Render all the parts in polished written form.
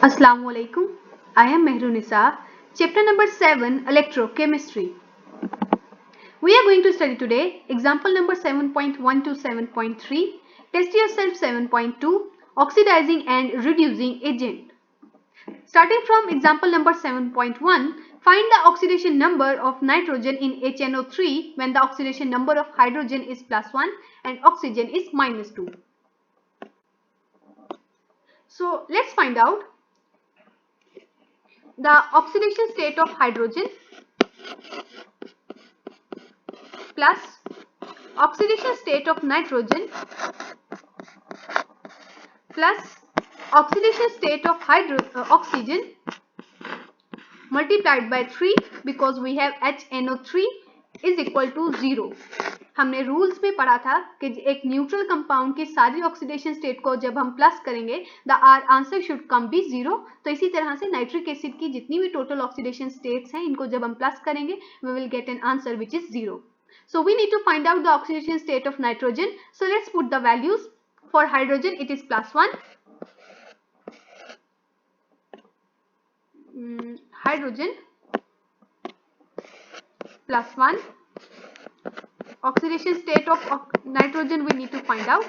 Assalamu alaikum. I am Mehrunisa. Chapter number 7, Electrochemistry. We are going to study today example number 7.1 to 7.3, Test Yourself 7.2, Oxidizing and Reducing Agent. Starting from example number 7.1, find the oxidation number of nitrogen in HNO3 when the oxidation number of hydrogen is +1 and oxygen is -2. So let's find out the oxidation state of hydrogen plus oxidation state of nitrogen plus oxidation state of oxygen multiplied by 3 because we have HNO3 is equal to 0. हमने rules में पढ़ा था कि एक neutral compound की सारी oxidation state को जब हम प्लस करेंगे the answer should come be 0. तो इसी तरह से नाइट्रिक एसिड की जितनी भी टोटल ऑक्सीडेशन स्टेट्स हैं इनको जब हम प्लस करेंगे we will get an answer which is 0. So we need to find out the oxidation state of nitrogen. So let's put the values. For hydrogen it is +1. Hydrogen +1. Oxidation state of nitrogen we need to find out.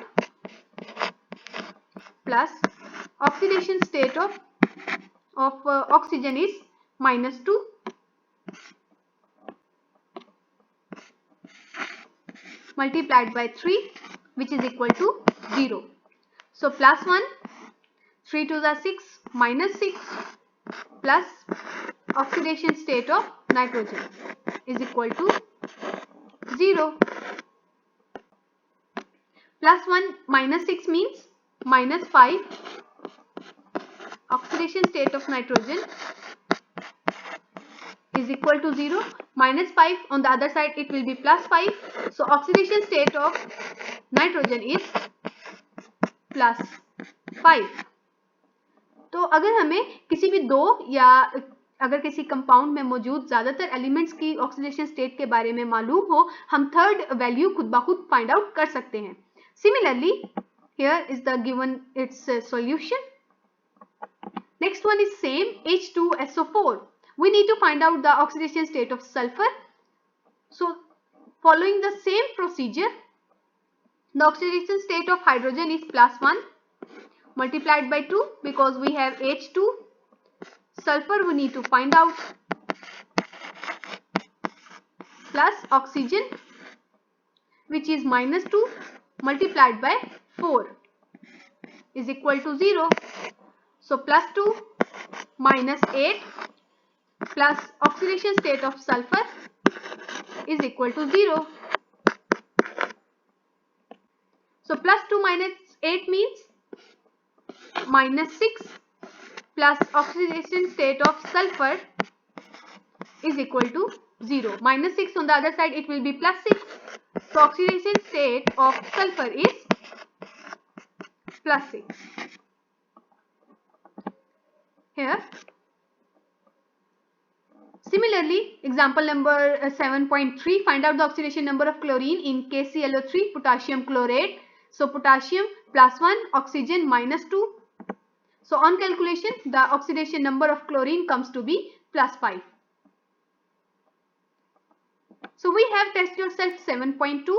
Plus oxidation state of oxygen is -2. Multiplied by 3 which is equal to 0. So +1, 3 to the 6, -6 plus oxidation state of nitrogen is equal to 0. +1 -6 means -5. Oxidation state of nitrogen is equal to 0. -5 on the other side it will be +5. So oxidation state of nitrogen is +5. तो अगर हमें किसी भी दो या अगर किसी compound में मौजूद ज्यादातर एलिमेंट्स की ऑक्सीडेशन स्टेट के बारे में मालूम हो हम थर्ड वैल्यू खुद ब खुद फाइंड आउट कर सकते हैं. Similarly here is the given it's solution. Next one is same H2SO4. We need to find out the oxidation state of sulfur. So following the same procedure, the oxidation state of hydrogen is +1 multiplied by 2 because we have H2. Sulfur we need to find out plus oxygen which is -2 multiplied by 4 is equal to 0. So +2 -8 plus oxidation state of sulfur is equal to 0. So +2 -8 means -6 plus oxidation state of sulfur is equal to 0. -6 on the other side it will be +6. So oxidation state of sulfur is +6. Here similarly example number 7.3, find out the oxidation number of chlorine in KClO3 potassium chlorate. So potassium +1 oxygen -2. So on calculation the oxidation number of chlorine comes to be +5. So we have test yourself 7.2.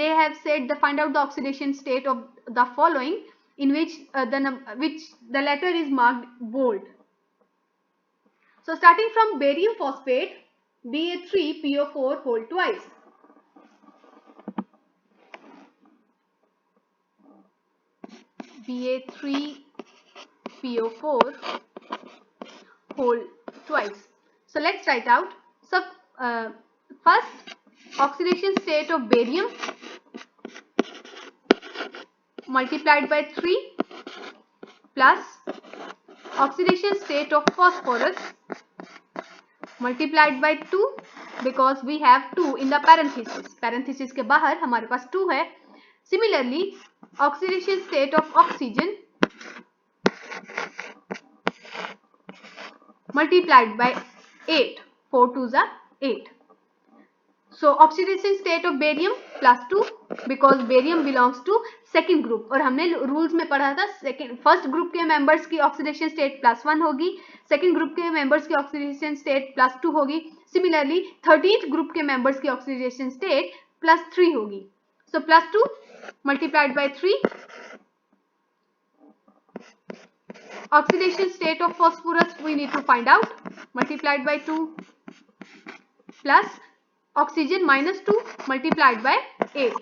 They have said the find out the oxidation state of the following in which the letter is marked bold. So starting from barium phosphate Ba3PO4 whole twice. Ba3PO4 whole twice. So let's write out. So first oxidation state of barium multiplied by 3 plus oxidation state of phosphorus multiplied by 2 because we have 2 in the parenthesis. Parenthesis के बाहर हमारे पास 2 है. Similarly oxidation state of oxygen multiplied by 8. 4 2s are 8. So oxidation state of barium +2 because barium belongs to second group, और हमने rules में पढ़ा था first group के मेंबर्स की ऑक्सीडेशन स्टेट +1 होगी, सेकेंड ग्रुप के मेंबर्स की ऑक्सीडेशन स्टेट +2 होगी, सिमिलरली 13th ग्रुप के मेंबर्स की ऑक्सीडेशन स्टेट +3 होगी. सो +2 multiplied by 3, oxidation state of phosphorus we need to find out, multiplied by 2 plus oxygen -2 multiplied by 8.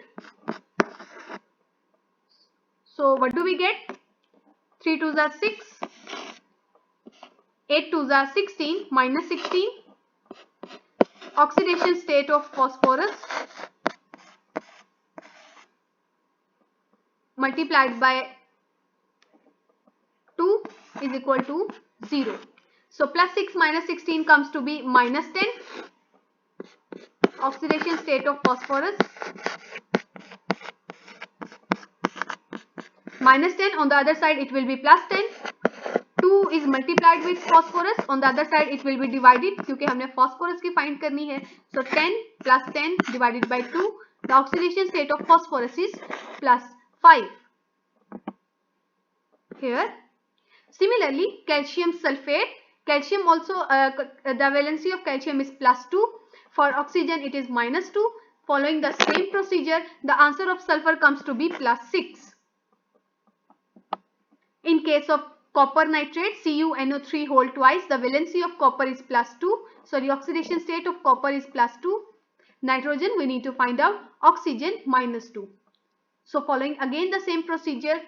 So what do we get? 3 2s are 6, 8 2s are 16, -16. Oxidation state of phosphorus multiplied by 2 is equal to 0. So +6 -16 comes to be -10. Oxidation state of phosphorus -10, on the other side it will be +10. 2 is multiplied with phosphorus, on the other side it will be divided क्योंकि हमने phosphorus की find करनी है. So 10 + 10 divided by 2, the oxidation state of phosphorus is +5 here. Similarly, calcium sulfate, calcium also the valency of calcium is +2. For oxygen it is -2. Following the same procedure, the answer of sulfur comes to be +6. In case of copper nitrate, CuNO3 whole twice, the valency of copper is +2. So the oxidation state of copper is +2. Nitrogen we need to find out, oxygen -2. So following again the same procedure,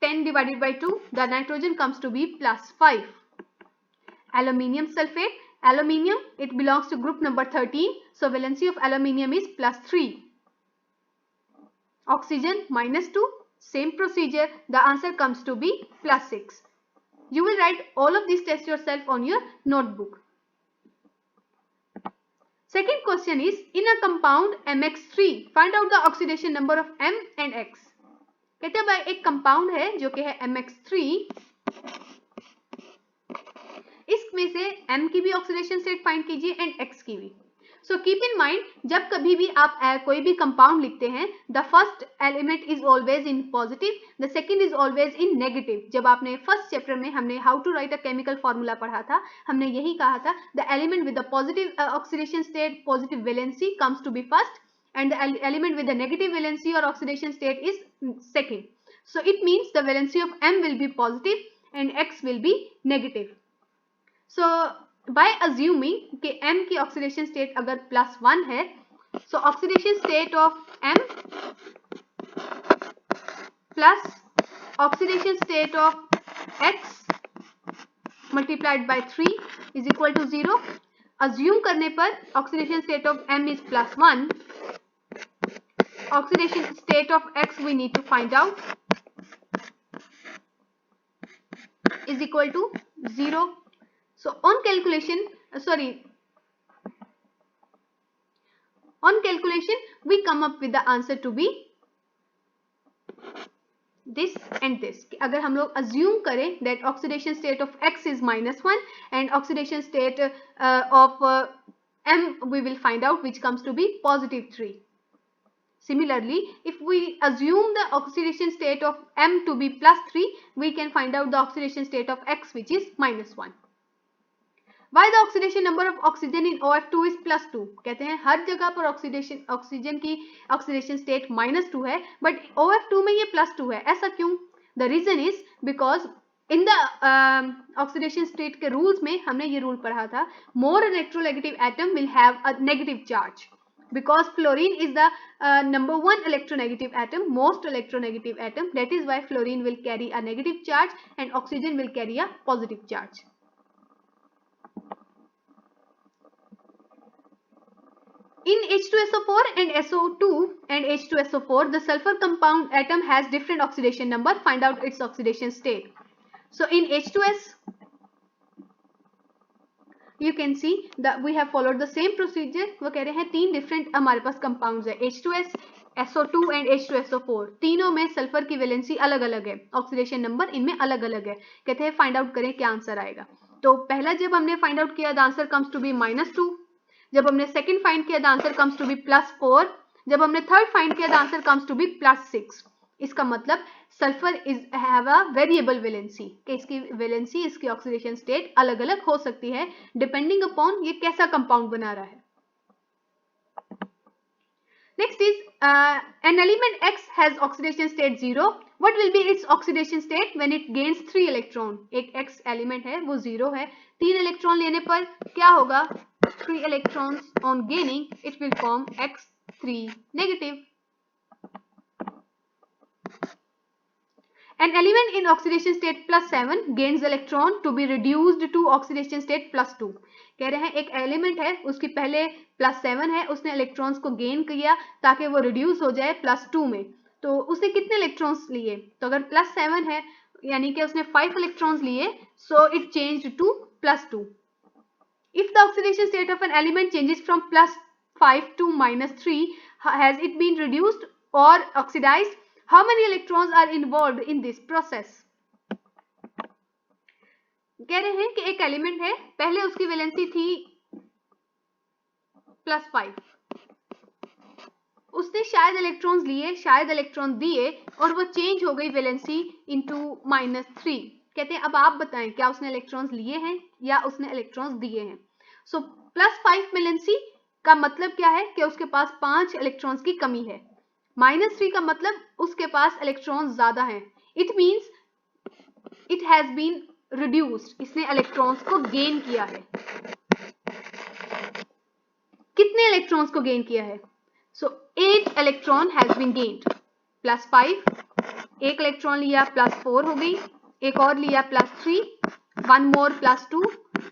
10 divided by 2, the nitrogen comes to be +5. Aluminium sulfate, aluminium, it belongs to group number 13. So valency of aluminium is +3. Oxygen -2, same procedure, the answer comes to be +6. You will write all of these tests yourself on your notebook. Second question is, in a compound MX3, find out the oxidation number of M and X. कहते हैं भाई एक compound है जो कि है MX3, इसमें से M की भी ऑक्सीडेशन स्टेट फाइंड कीजिए एंड X की भी. सो कीप इन माइंड, जब कभी भी आप कोई भी कंपाउंड लिखते हैं, the first element is always in positive, the second is always in negative. जब आपने फर्स्ट चैप्टर में हमने how to write a chemical formula पढ़ा था, हमने यही कहा था, the element with the positive oxidation state, positive valency comes to be first, and the element with the negative valency or oxidation state is second. So it means the valency of M will be positive and X will be negative. So by assuming कि M की oxidation state अगर +1 है, so oxidation state of M plus oxidation state of X multiplied by 3 is equal to 0. Assume करने पर oxidation state of M is +1. Oxidation state of X we need to find out is equal to 0. So on calculation we come up with the answer to be this and this. अगर हम लोग assume करें that oxidation state of X is -1 and oxidation state of M we will find out, which comes to be +3. Similarly, if we assume the oxidation state of M to be +3, we can find out the oxidation state of X, which is -1. Why the oxidation number of oxygen in OF2 is +2? कहते हैं हर जगह पर oxygen की oxidation state -2 है, but OF2 में ये +2 है. ऐसा क्यों? The reason is because in the oxidation state के रूल्स में हमने ये रूल पढ़ा था, more electronegative atom will have a negative charge. Because fluorine is the number 1 electronegative atom, most electronegative atom, that is why fluorine will carry a negative charge and oxygen will carry a positive charge. In H2SO4 and SO2 and H2SO4, the sulfur compound atom has different oxidation number. Find out its oxidation state. So in H2S, you can see that we have followed the same procedure. वो कह रहे हैं 3 different हमारे पास compounds है, H2S, SO2 and H2SO4. तीनों में sulphur की valency अलग अलग है, ऑक्सीडेशन नंबर इनमें अलग अलग है. कहते हैं फाइंड आउट करें क्या आंसर आएगा. तो पहला जब हमने फाइंड आउट किया, the answer comes to be -2. जब हमने सेकंड फाइंड किया, the answer comes to be +4. जब हमने थर्ड फाइंड किया the answer comes to be +6। इसका मतलब sulphur is have a variable valency, कि इसकी वैलेंसी, इसकी ऑक्सीडेशन स्टेट अलग अलग हो सकती है डिपेंडिंग अपॉन ये कैसा कंपाउंड बना रहा है। Next is an element X has oxidation state 0. What will be its oxidation state when it gains 3 electron? एक X element है वो 0 है, 3 इलेक्ट्रॉन लेने पर क्या होगा? 3 electrons on gaining it will form X3 negative. An element in oxidation state +7 gains electron to be reduced to oxidation state +2. कह रहे हैं एक एलिमेंट है, उसकी पहले +7 है, उसने इलेक्ट्रॉन्स को गेन किया ताकि वो रिड्यूस हो जाए +2 में। तो उसने कितने इलेक्ट्रॉन्स लिए? तो अगर +7 है यानी कि उसने 5 इलेक्ट्रॉन्स लिए, so it changed to +2। If the oxidation state of an element changes from +5 to -3, has it been reduced or oxidized? How many electrons are involved in this process? कह रहे हैं कि एक एलिमेंट है, पहले उसकी वैलेंसी थी +5, उसने शायद इलेक्ट्रॉन्स लिए, शायद इलेक्ट्रॉन दिए और वो चेंज हो गई वैलेंसी इनटू -3। कहते हैं अब आप बताएं क्या उसने इलेक्ट्रॉन्स लिए हैं या उसने इलेक्ट्रॉन्स दिए हैं। सो +5 वैलेंसी का मतलब क्या है कि उसके पास 5 इलेक्ट्रॉन्स की कमी है, -3 का मतलब उसके पास इलेक्ट्रॉन्स ज्यादा हैं। It means it has been reduced, इसने इलेक्ट्रॉन्स को गेन किया है। कितने इलेक्ट्रॉन्स को गेन किया है? So 8 electron has been gained. +5, एक इलेक्ट्रॉन लिया +4 हो गई, एक और लिया +3, 1 मोर +2,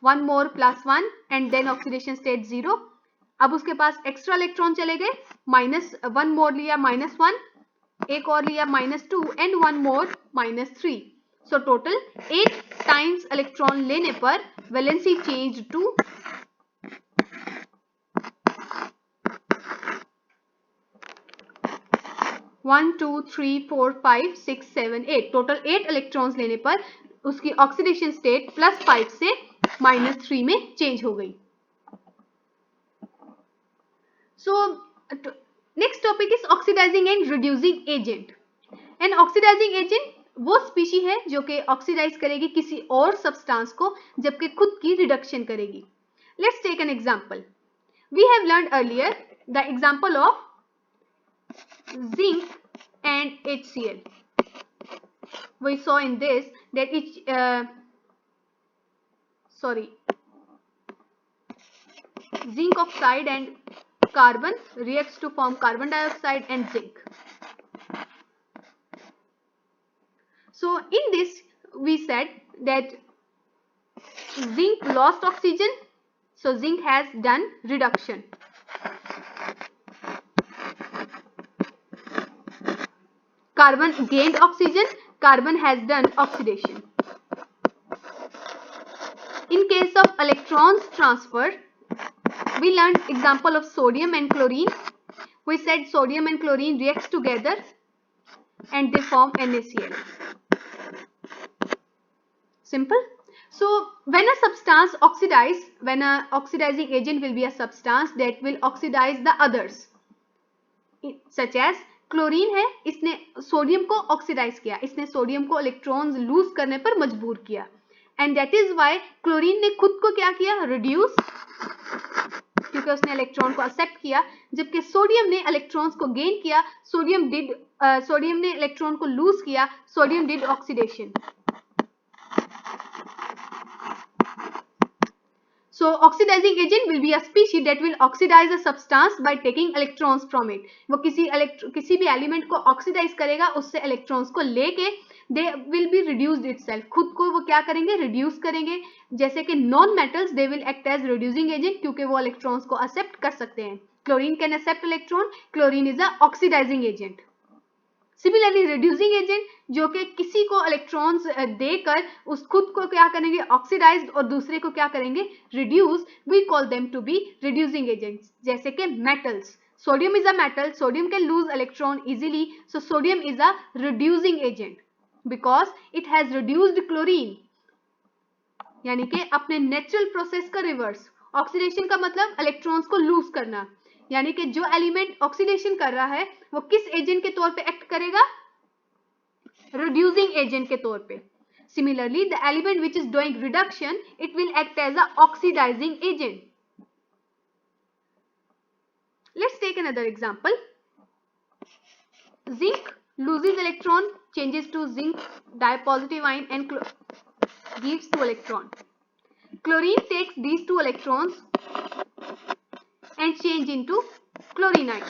1 मोर +1 एंड देन ऑक्सीडेशन स्टेट 0। अब उसके पास एक्स्ट्रा इलेक्ट्रॉन चले गए, -1 मोर लिया -1, एक और लिया -2 and 1 more -3। So total 8 times electron लेने पर valency change to 1 2 3 4 5 6 7 8, total 8 electrons लेने पर उसकी ऑक्सीडेशन स्टेट +5 से -3 में चेंज हो गई। So next topic is oxidising and reducing agent. An oxidising agent वो स्पीशी है जो कि ऑक्सीडाइज करेगी किसी और सब्सटेंस को जबकि खुद की रिडक्शन करेगी। Let's take an example. We have learned earlier the example of zinc and HCl. We saw in this that zinc oxide and carbon reacts to form carbon dioxide and zinc. So in this we said that zinc lost oxygen, so zinc has done reduction. Carbon gained oxygen, carbon has done oxidation. In case of electrons transfer, we learned example of sodium and chlorine. We said sodium and chlorine reacts together and they form NaCl. Simple. So when a substance oxidizes, when a oxidizing agent will be a substance that will oxidize the others, such as chlorine है, इसने sodium को oxidise किया, इसने sodium को electrons loose करने पर मजबूर किया and that is why chlorine ने खुद को क्या किया? रिड्यूस, क्योंकि उसने इलेक्ट्रॉन को एक्सेप्ट किया, जबकि सोडियम ने इलेक्ट्रॉन्स को गेन किया, सोडियम ने इलेक्ट्रॉन को लूज किया, sodium did oxidation. So oxidizing agent will be a species that will oxidize a substance by taking electrons from it. वो किसी भी एलिमेंट को ऑक्सीडाइज करेगा, उससे इलेक्ट्रॉन्स को लेके they will be reduced itself, खुद को वो क्या करेंगे? रिड्यूस करेंगे। जैसे कि non metals they will act as reducing agent क्योंकि वो इलेक्ट्रॉन्स को एक्सेप्ट कर सकते हैं। Chlorine can accept electron, chlorine is a oxidising agent. Similarly reducing agent जो कि किसी को इलेक्ट्रॉन्स देकर उस खुद को क्या करेंगे? ऑक्सीडाइज्ड, और दूसरे को क्या करेंगे? Reduce. We call them to be reducing agents. जैसे कि metals, sodium is a metal, sodium can lose electron easily, so sodium is a reducing agent because it has reduced chlorine, यानी कि अपने नेचुरल प्रोसेस का reverse. Oxidation का मतलब electrons को loose करना, यानी कि जो एलिमेंट ऑक्सीडेशन कर रहा है वो किस एजेंट के तौर पे एक्ट करेगा? रिड्यूसिंग एजेंट के तौर पे. Similarly, the element which is doing reduction, it will act as a oxidizing agent. Let's take another example. Zinc loses electron, changes to zinc dipositive ion and gives 2 electron. Chlorine takes these 2 electrons and change into chlorine ion.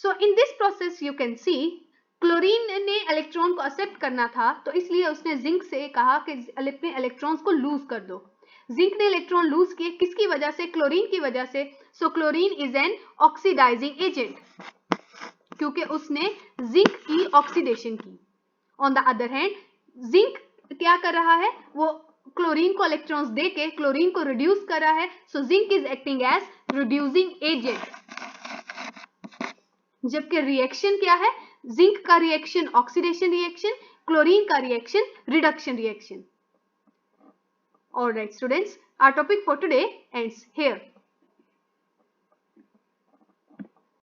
So in this process you can see chlorine ने electron को accept करना था, तो इसलिए उसने zinc से कहा कि अपने इलेक्ट्रॉन्स को लूज कर दो. जिंक ने इलेक्ट्रॉन लूज किए, किसकी वजह से? क्लोरीन की वजह से. So chlorine is an oxidising agent, क्योंकि उसने जिंक की ऑक्सीडेशन की. On the other hand zinc क्या कर रहा है? वो क्लोरीन को इलेक्ट्रॉन्स देके क्लोरीन को रिड्यूस कर रहा है. So zinc is acting as reducing agent. जबकि रिएक्शन क्या है? जिंक का रिएक्शन ऑक्सीडेशन रिएक्शन, क्लोरीन का reaction reduction reaction. All right, students, our topic for today ends here.